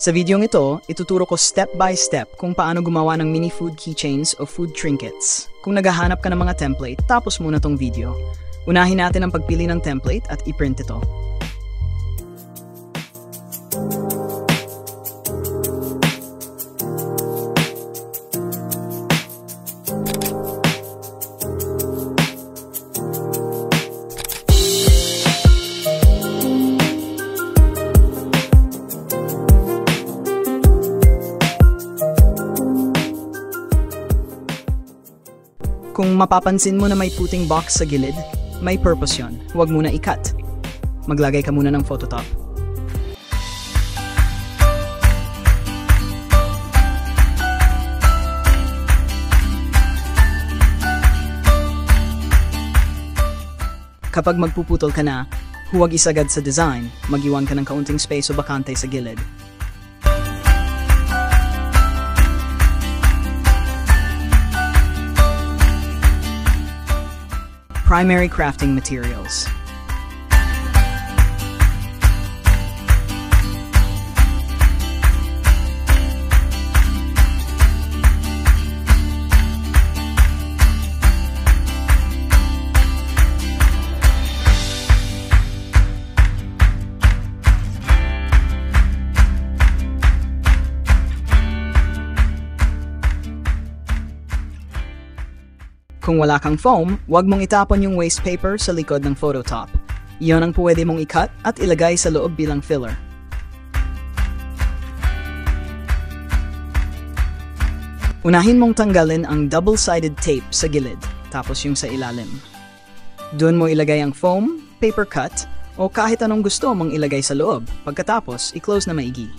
Sa videong ito, ituturo ko step by step kung paano gumawa ng mini food keychains o food trinkets. Kung naghahanap ka ng mga template, tapos muna tong video. Unahin natin ang pagpili ng template at i-print ito. Kung mapapansin mo na may puting box sa gilid, may purpose yon. Huwag muna i-cut. Maglagay ka muna ng phototop. Kapag magpuputol ka na, huwag isagad sa design. Mag-iwan ka ng kaunting space o bakante sa gilid. Primary crafting materials. Kung wala kang foam, huwag mong itapon yung waste paper sa likod ng phototop. Iyon ang pwede mong i-cut at ilagay sa loob bilang filler. Unahin mong tanggalin ang double-sided tape sa gilid, tapos yung sa ilalim. Doon mo ilagay ang foam, paper cut, o kahit anong gusto mong ilagay sa loob. Pagkatapos, i-close na maigi.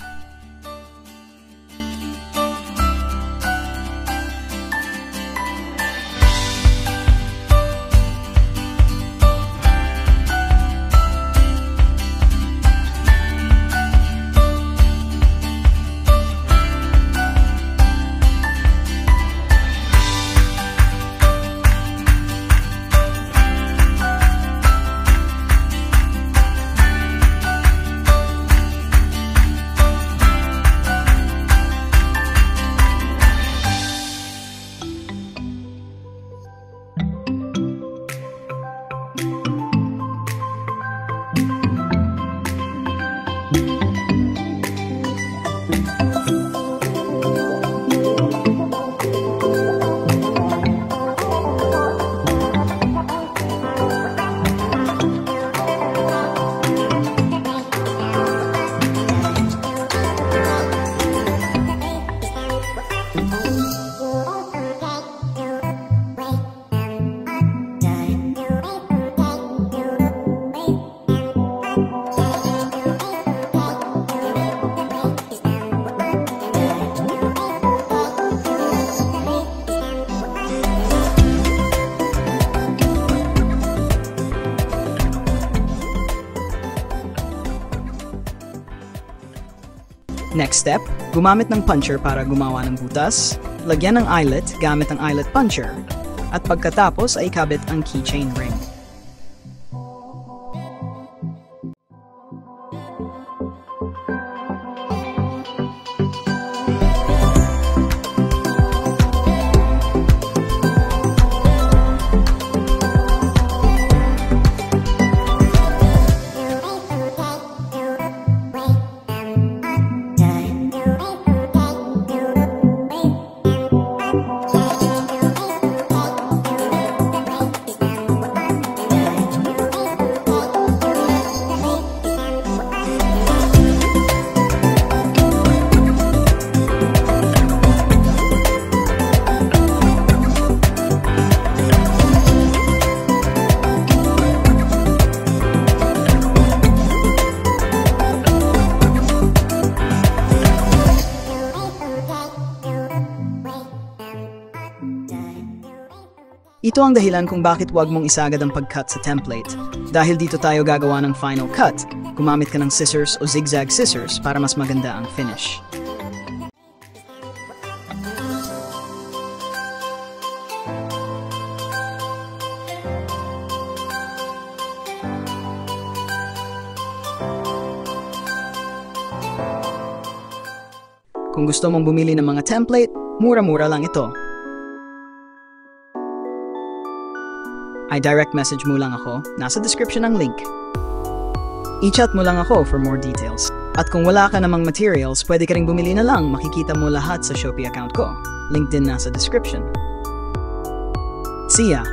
Next step, gumamit ng puncher para gumawa ng butas, lagyan ng eyelet gamit ang eyelet puncher, at pagkatapos ay ikabit ang keychain ring. Ito ang dahilan kung bakit huwag mong isagad ang pag-cut sa template. Dahil dito tayo gagawa ng final cut, gumamit ka ng scissors o zigzag scissors para mas maganda ang finish. Kung gusto mong bumili ng mga template, mura-mura lang ito. Ay direct message mo lang ako, nasa description ang link. I-chat mo lang ako for more details. At kung wala ka namang materials, pwede ka ring bumili na lang, makikita mo lahat sa Shopee account ko. Link din nasa description. See ya!